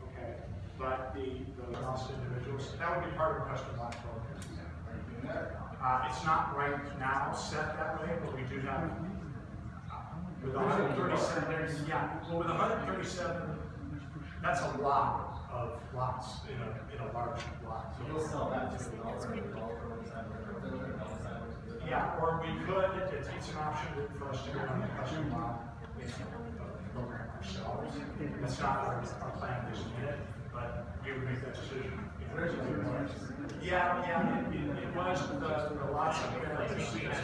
okay? But the lost individuals, that would be part of the custom lot program. It's not right now set that way, but we do have, with 137, yeah, well, with 137, that's a lot of lots in a large lot. So you'll sell that to the developer, Yeah, or we could, it's an option for us to go on the custom lot program ourselves. That's not our plan this minute, but we would make that decision. Yeah, it was the lots of. We had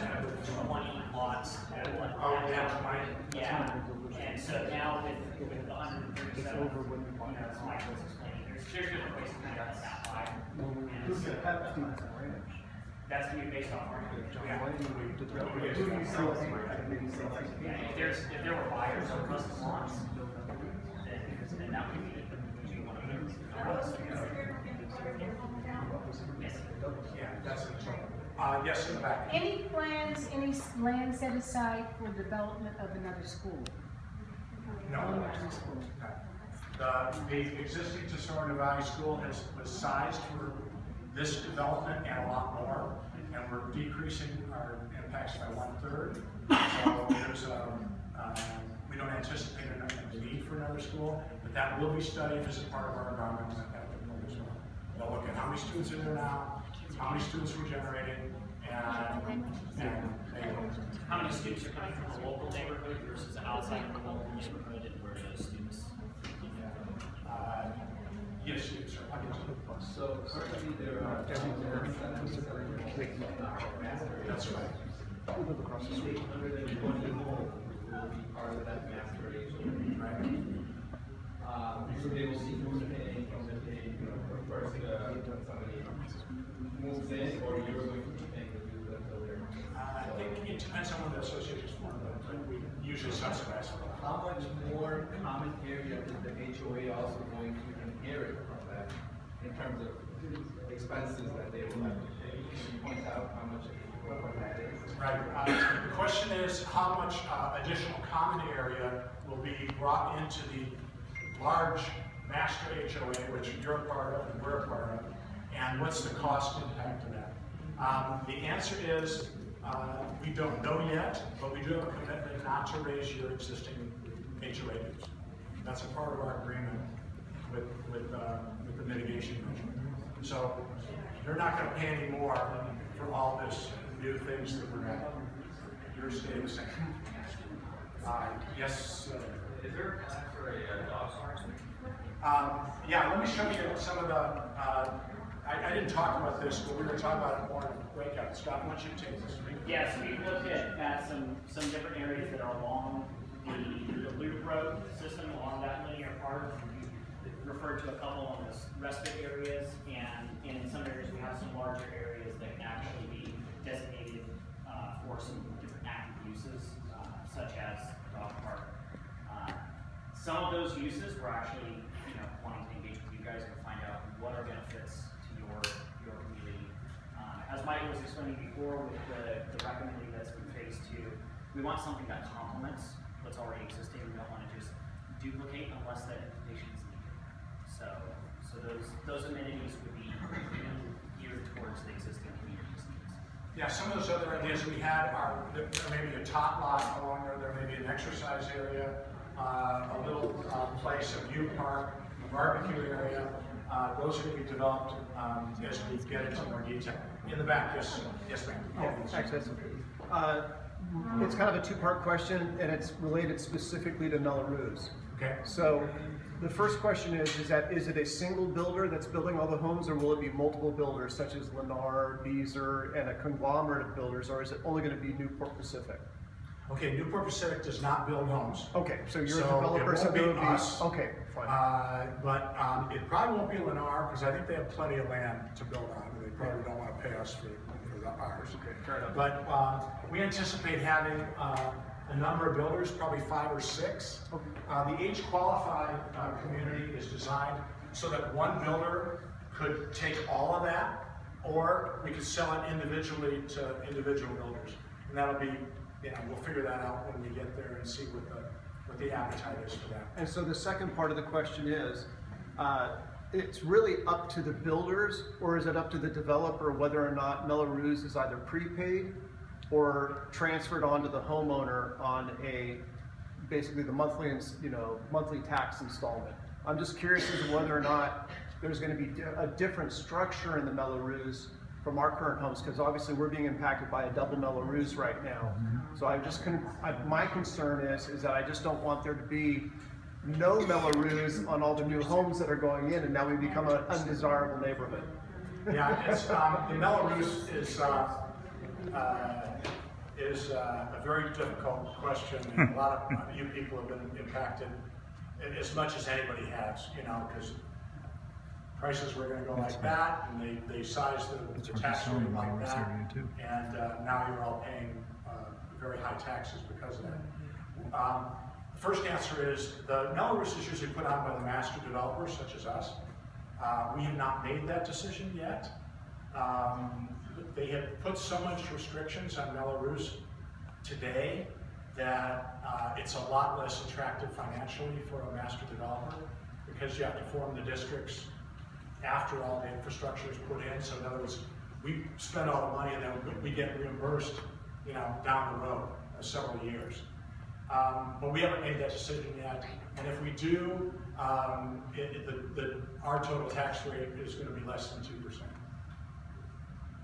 20 lots. Oh, yeah, right. Yeah, and so now with the 137, as Mike was explaining, there's different ways to kind of that high. That's going to be based on market. If there were buyers of custom lots, then that would be one of them. Yes. Yeah, that's it. Yes, in the back. Any plans, any land set aside for development of another school? No. Elementary school. The existing Tesoro Del Valle school was sized for this development and a lot more, and we're decreasing our impacts by 1/3. So there's we don't anticipate a need for another school, but that will be studied as a part of our environmental impact report as well. They'll look at how many students are there now, how many students we're generating, and how many students are coming from the local neighborhood versus outside of the local neighborhood, and where those students? Yes, sir. So currently there are. That's right. We'll live across the street. 820 homes will be part of that master HOA. Right. So they will see who's paying from the day, first somebody moves in, or you're going to be paying the dues until they're. I think it depends on what the association is for, but we usually subsidize for that. How much more common area is the HOA also going to inherit from that in terms of expenses that they will have to pay? Can you point out how much what that is? Right. The question is how much additional common area will be brought into the large master HOA, which you're a part of and we're a part of, and what's the cost impact of that? The answer is we don't know yet, but we do have a commitment not to raise your existing HOA dues. That's a part of our agreement with the mitigation measure. So they're not going to pay any more for all this new things that we're at. You're staying the same. Yes. Is there a plan for a dog park? Yeah, let me show you some of the. I didn't talk about this, but we were talking about it more in breakout. Scott, why don't you take this? Yes, we've looked at some different areas that are along the loop road system along that linear part. We referred to a couple on those respite areas, and in some areas we have some larger areas that can actually be designated for some different active uses, such as dog park. Some of those uses we're actually, wanting to engage with you guys to find out what are benefits to your community. As Mike was explaining before, with the recommending that's in phase 2, we want something that complements what's already existing. We don't want to just duplicate unless that information is needed. So those amenities would be geared towards the existing community's needs. Yeah, some of those other ideas we had are there may be a tot lot along there may be an exercise area, a little place, a view park, a barbecue area. Those are going to be developed as we get into more detail. In the back, yes, ma'am. Yeah, access. It's kind of a two-part question, and it's related specifically to Melrose. Okay. So the first question is it a single builder that's building all the homes, or will it be multiple builders such as Lennar, Beazer, and a conglomerate of builders, or is it only going to be Newport Pacific? Okay, Newport Pacific does not build homes. Okay, so you're a developer, so there would be us. Okay, fine. But it probably won't be Lennar because I think they have plenty of land to build on. They probably don't want to pay us for ours. Okay, fair enough. But we anticipate having a number of builders, probably 5 or 6. The age-qualified community is designed so that one builder could take all of that or we could sell it individually to individual builders. And that'll be, we'll figure that out when we get there and see what the appetite is for that. And so the second part of the question is, it's really up to the builders, or is it up to the developer whether or not Melrose is either prepaid or transferred onto the homeowner on basically the monthly tax installment? I'm just curious as to whether or not there's going to be a different structure in the Melrose from our current homes, because obviously we're being impacted by a double Melrose right now. So my concern is that I just don't want there to be no Melrose on all the new homes that are going in, and now we become an undesirable neighborhood. Yeah, it's, the Melrose is a very difficult question, and a lot of you people have been impacted as much as anybody has, because prices were going to go like that, and they sized the tax rate like that, and now you're all paying very high taxes because of that. First answer is, the Melrose is usually put on by the master developers, such as us. We have not made that decision yet. They have put so much restrictions on Melrose today that it's a lot less attractive financially for a master developer, because you have to form the districts after all the infrastructure is put in. So in other words, we spend all the money and then we get reimbursed, down the road, several years. But we haven't made that decision yet. And if we do, our total tax rate is going to be less than 2%.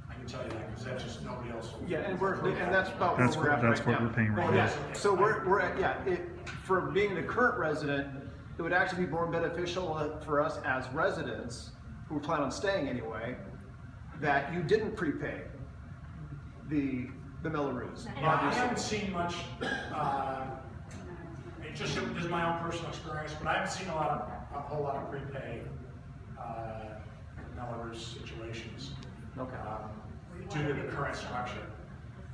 I can tell you that because that's just nobody else. Yeah, and that's about where we're at right now. That's what we're paying right now. Yeah. So we're at, for being a current resident, it would actually be more beneficial for us as residents who plan on staying anyway, that you didn't prepay the Melrose. Yeah, I haven't seen much, just is my own personal experience, but I haven't seen a whole lot of prepay Melrose situations. Okay. Due to the current structure,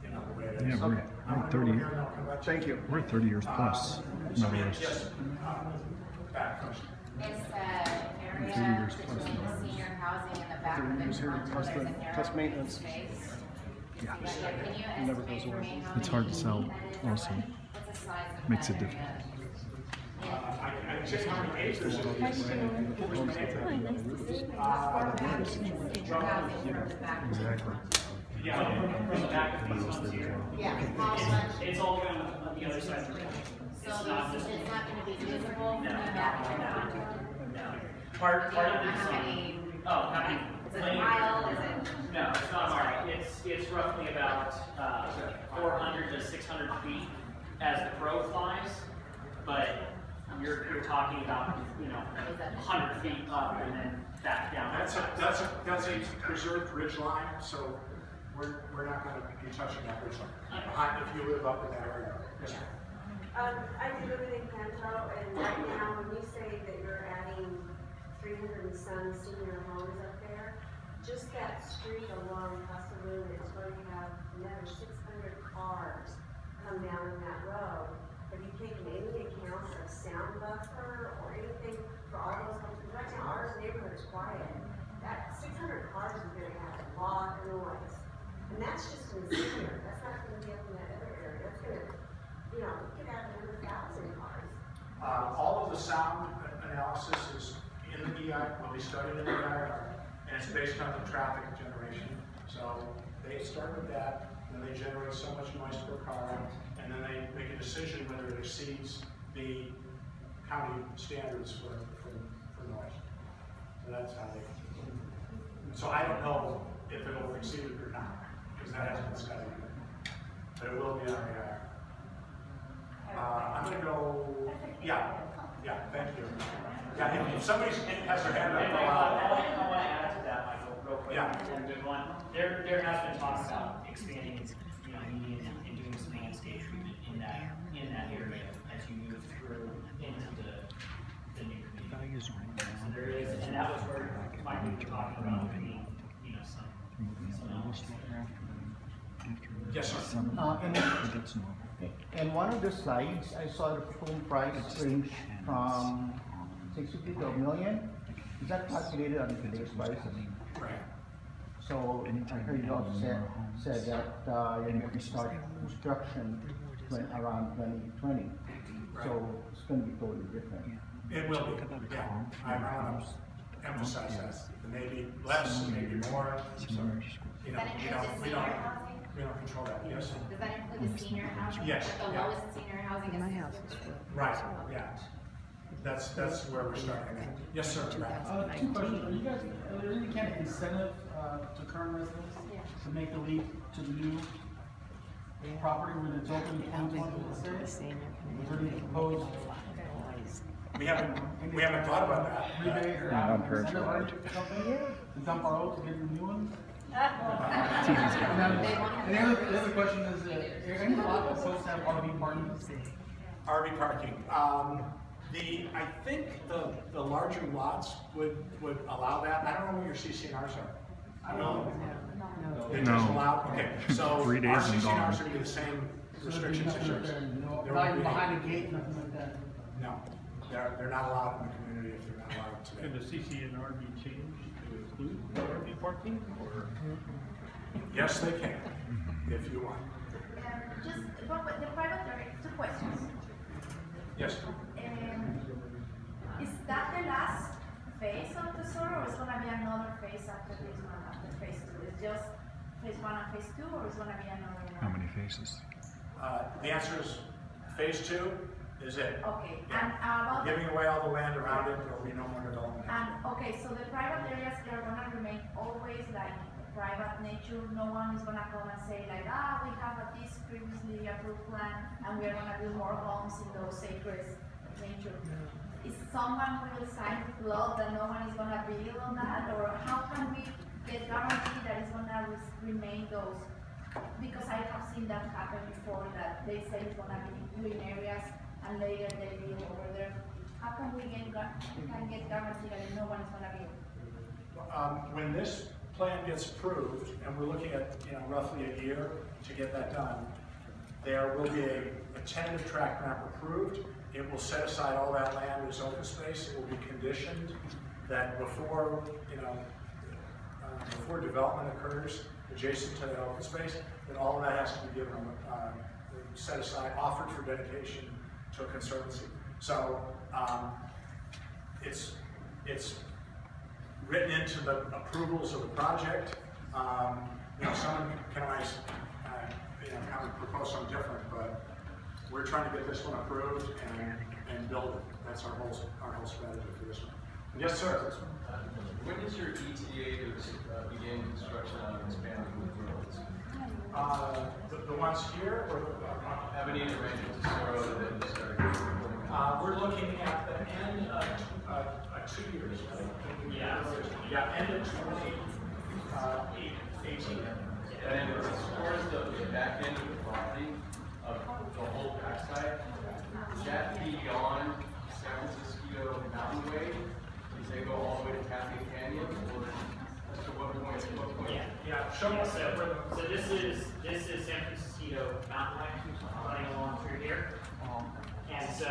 the way it is. Yeah, we're 30 years. Thank you. We're 30 years plus. Melrose. Yes. Back first. Is the area between the senior housing and the back of the condo, plus maintenance. Space? Yeah. Can you Never estimate goes for away. me how It's hard to many sell units that is? also. What's the size of Makes that it difficult. area? I just how many acres is Exactly. Yeah, from the back of these ones here. Yeah, how much? It's all going on the other side of the room. So it's not going to be visible from the back? No. Part of How this. many? How many? Is it a mile? Is it? No, it's not hard. It's roughly about 400 to 600 feet as the crow flies, but you're talking about 100 feet up and then back down. That's a preserved ridge line, so we're not going to be touching that ridge line. If you live up in that area. Yes, I do live in Canto, and right now, when you say that you're adding 300 and some senior homes up there, just that street along Pasadena is going to have another 600 cars come down in that road. Have you taken any account of sound buffer or anything for all those homes? Because right now, our neighborhood is quiet. That 600 cars is going to have a lot of noise. And that's just in senior. That's not going to be up in that other area. That's going to, we could add 100,000 cars. All of the sound analysis is in the EI, will be studied in the EI, and it's based on the traffic generation. So they start with that, then they generate so much noise per car, and then they make a decision whether it exceeds the county standards for noise. So that's how they. So I don't know if it'll exceed it or not, because that hasn't been studied. But it will be on the EI. I'm going to go, yeah, thank you. Yeah, if somebody has their hand up, I want to add to that, Michael, real quick. Yeah. Good one. There has been talk about expanding, median and doing some landscape treatment in that area as you move through into the new community. So there is, and that was where Michael was talking about being, some else. Yes, sir. In one of the slides, I saw the home price range from 60 to $1 million. Is that calculated on today's prices? Right. So I heard you also said that you're going to start construction around 2020. So it's going to be totally different. It will be, yeah. I want to emphasize that. Maybe less, maybe more. So, you know, we don't control that. Yes. Does that include the senior housing? Yes. The Yeah. lowest senior housing is? My house is Right. Yeah. That's where we're starting at. Yes, sir. Right. Two questions. Are there any kind of incentive to current residents to make the leap to the new property when it's open in 2020, let's say? Is there any proposed? We haven't thought about that. Rebate or incentive to dump our old to get the new ones? And the other question is, are any lots supposed to have RV parking? RV parking. I think the larger lots would allow that. I don't know what your CCNRs are. No. They just allow, okay, so 3 days our and gone. CCNRs are gonna be the same restrictions as yours. Not even behind a gate, nothing like that? No, they're not allowed in the community if they're not allowed today. Can the CCNR be changed to include RV parking, or? Yes, they can, if you want. Just about the private area, 2 questions. Yes. Is that the last phase of Tesoro, or is going to be another phase after this one, after phase 2? Is just phase 1 and phase 2, or is going to be another one? How many phases? The answer is phase 2 is it. Okay, Yeah. and about Giving away all the land around it, there will be no more development. okay, so the private areas, they're going to remain always like private nature. No one is going to come and say like, we have this previously approved plan, and we're going to build more homes in those sacred nature. Is someone will sign the law that no one is going to build on that, or how can we get guarantee that it's going to remain those? Because I have seen that happen before, that they say it's going to be green areas and later they build over there. How can we get guarantee that no one is going to build? When this plan gets approved, and we're looking at roughly a year to get that done, there will be a tentative tract map approved. It will set aside all that land as open space. It will be conditioned that before development occurs adjacent to that open space, that all of that has to be given, set aside, offered for dedication to a conservancy. So it's written into the approvals of the project. Someone can always kind of propose something different, but we're trying to get this one approved and build it. That's our whole strategy for this one. Yes, sir. When is your ETA to begin construction on expanding the roads? The ones here, or Have any arrangements to Tesoro that you started? we're looking at the end of 2 years, right? Yeah, end of 2018. And as far as the back end of the property, of the whole backside, is that beyond San Francisco Mountain Way? Does they go all the way to Cafe Canyon, or to what point? Yeah. Show us that. So this is San Francisco Mountain Way running along through here, and so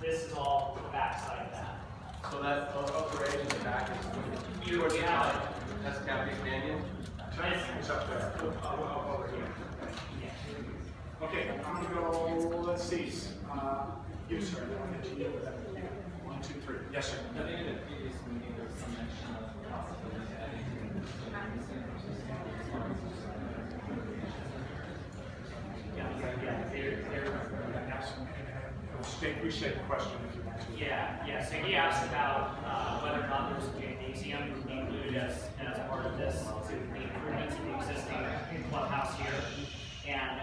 this is all the backside of that. So that upper edge in the back is towards the alley. That's Cafe Canyon. It's up there. Over here. Okay, I'm gonna go. Let's see. You, sir. I'll get to you. 1, 2, 3. Yes, sir. I think in the previous meeting there was some mention of the possibility of adding Restate the question if you want to. Yeah. So he asked about whether or not there's a gymnasium would be included as part of this to the improvements of the existing clubhouse here. And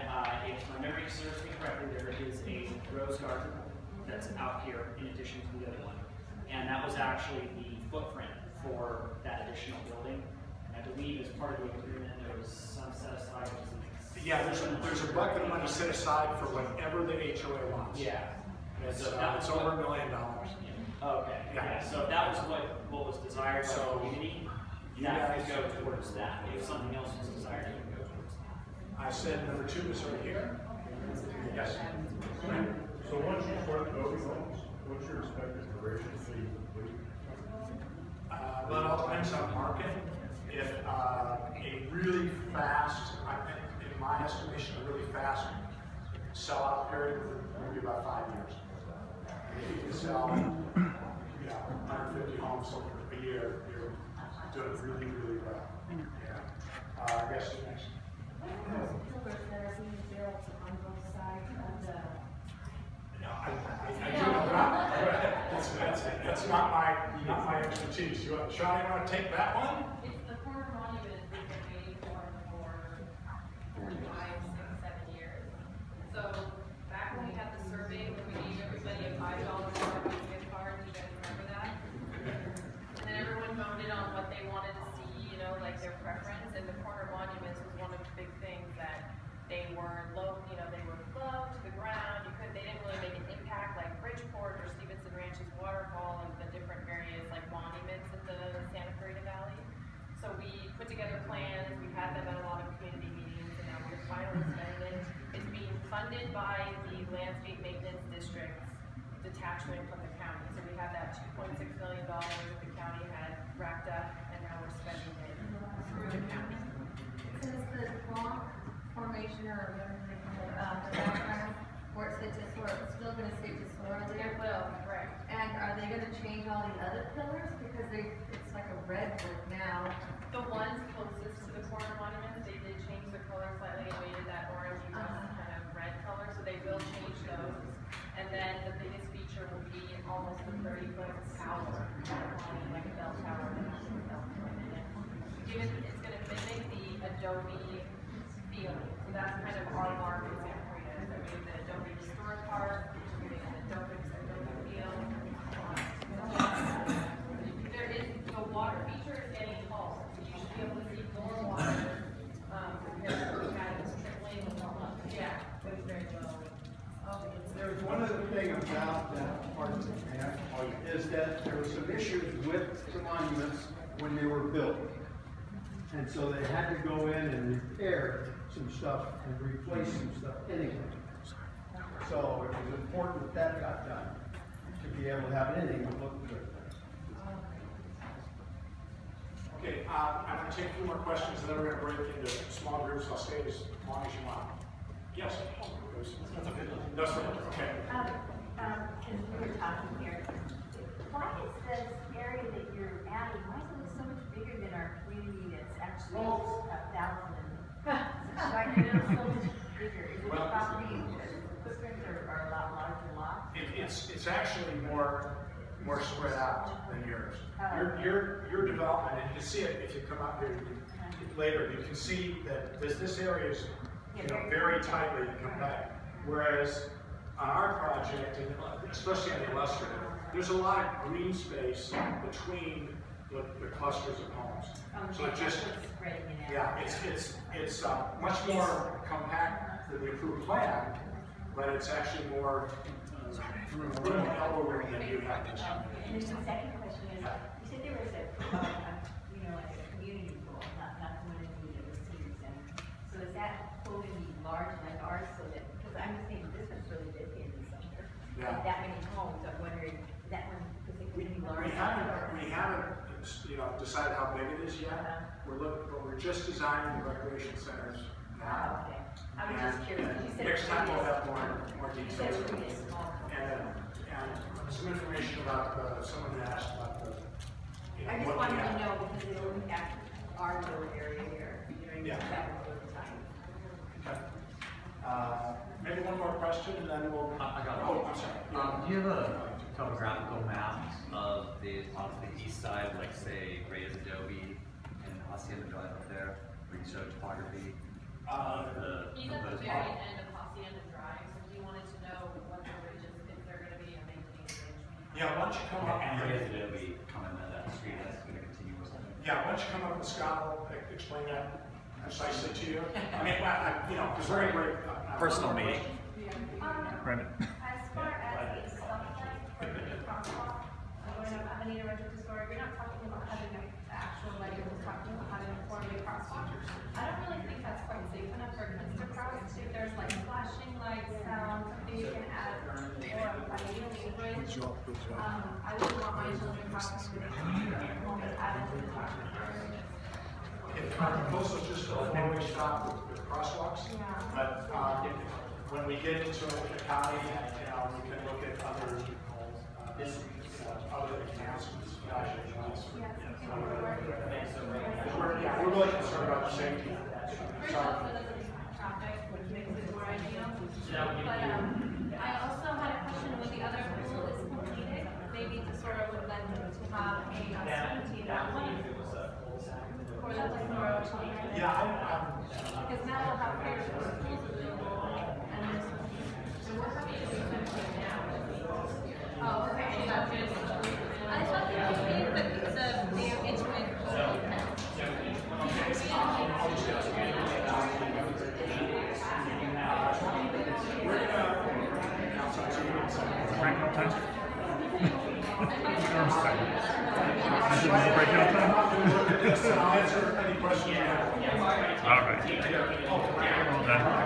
if my memory serves me correctly, there is a rose garden that's out here in addition to the other one. And that was actually the footprint for that additional building. And I believe as part of the agreement, there was some set aside. Yeah, there's a bucket of money set aside for whatever the HOA wants. Yeah. It's So over $1 million. Okay. Yeah. So that was what was desired by the community. That would go towards that. If something else was desired, it would go towards that. I said number 2 is right here. Yes. So once you start building homes, what's your expected duration to be complete? Well, it all depends on market. if a really fast, in my estimation, a really fast sellout period would be about 5 years. If you can sell 150 homes a year, you're doing really, really well. Yeah. I guess the next. Those pillars that are being built on both sides of the. No, I do know that. That's not my expertise. Sean, you want to take that one? It's the corner monument we've been waiting for 5, 6, 7 years. So back when we had the survey, when we gave everybody a $5 Starbucks gift card, you guys remember that? And then everyone voted on what they wanted to see, you know, like their preference, and the corner monuments was one of the big things that they were low, you know, they were low to the ground. They didn't really make an impact like Bridgeport or Stevenson Ranch's waterfall and the different various like monuments in the Santa Clarita Valley. So we put together plans, we had them at a lot of community meetings, and now we're finally spending it. It's being funded by the Landscape Maintenance District's detachment from the county. So we have that $2.6 million that the county had racked up, and now we're spending it through the county. Since the block formation or whatever they call it, the background, where it said Tesoro, it's still going to say Tesoro there? It will, right. And are they going to change all the other pillars? Because it's like a red brick now. The ones closest to the corner monuments, they did change the color slightly and made it that orangey kind of red color, so they will change those. And then the biggest feature will be almost a 30-foot tower, like a bell tower. It's going to mimic the Adobe feeling. So that's kind of our mark in Santa Clarita, is that we have the Adobe Historic Park, we're giving an Adobe feel. There is, the water feature is getting taller. You should be able to see more water compared to what we had in Tripling. Yeah, it was very low. There's one other thing about that part of the map, is that there were some issues with the monuments when they were built. And so they had to go in and repair some stuff and replace some stuff anyway. So it was important that got done, to be able to have anything that looked good. Okay, I'm going to take a few more questions, and then we're going to break into small groups. I'll stay as long as you want. Yes? That's okay. That's right. Okay. Because we were talking here, why is this area that you're adding, why is it so much bigger than our community that's actually 1,000? Why is it so much bigger? Is it the property footprints are a lot larger lots? It's actually more spread out than yours. Your development, and you can see it if you come up here later. You can see that this area is very tightly compact. Whereas on our project, and especially on the illustrative, there's a lot of green space between the clusters of homes. So it just, it's much more compact than the approved plan, but it's actually more elbow room than you have. And then the second question is, you said there was like a community pool, not one of the senior center. So is that pool going to be large like ours, so that, because I'm just thinking this one's really big in the center. Yeah. That many homes, I'm wondering, that one, because it's going to be large. We haven't decided how big it is yet. We're just designing the recreation centers now. Okay. I was just curious. You said Next time we'll have more details. And some information about someone asked about the. I just wanted to know because it will impact our little area here. That was the time. Okay. Maybe one more question and then we'll. I got it. Oh, I'm sorry. Do you have a topographical map of on the east side, like say Reyes Adobe and Hacienda Drive up there, where you show topography? He's at the very end of Hacienda Drive, so if you wanted to know what the ridges, if they're going to be a maintained ridge. Yeah, why don't you come up and Reyes Adobe coming at that street that's going to continue or something? Yeah, why don't you come up and Scott will explain that precisely to you. I mean, because we're going to break. Personal meeting. Right. As far as a stoplight for the crosswalk, going up Avenida Rancho Tesoro, you're not talking about having an actual, like, you're talking about having a four-way crosswalk. I don't really think that's quite safe enough for kids to cross. If there's like flashing lights, something you can add, or a needling bridge. I wouldn't want my children crossing the moment added to the traffic. our proposal is just for a four-way stop with crosswalks. But when we get into it with the county, we can look at other other enhancements. We're really concerned about the safety. Traffic, which makes it more ideal. But I also had a question, when the other pool is completed, maybe Tesoro would like to have a 17-hour one for the Tesoro. Yeah, because now we'll have pairs of pools available, and this, so we're happy to do 17 now. Oh, okay. I just want to see the it's with. Breakout time? Is it my breakout time? I'll answer any questions you have. All right. Well done.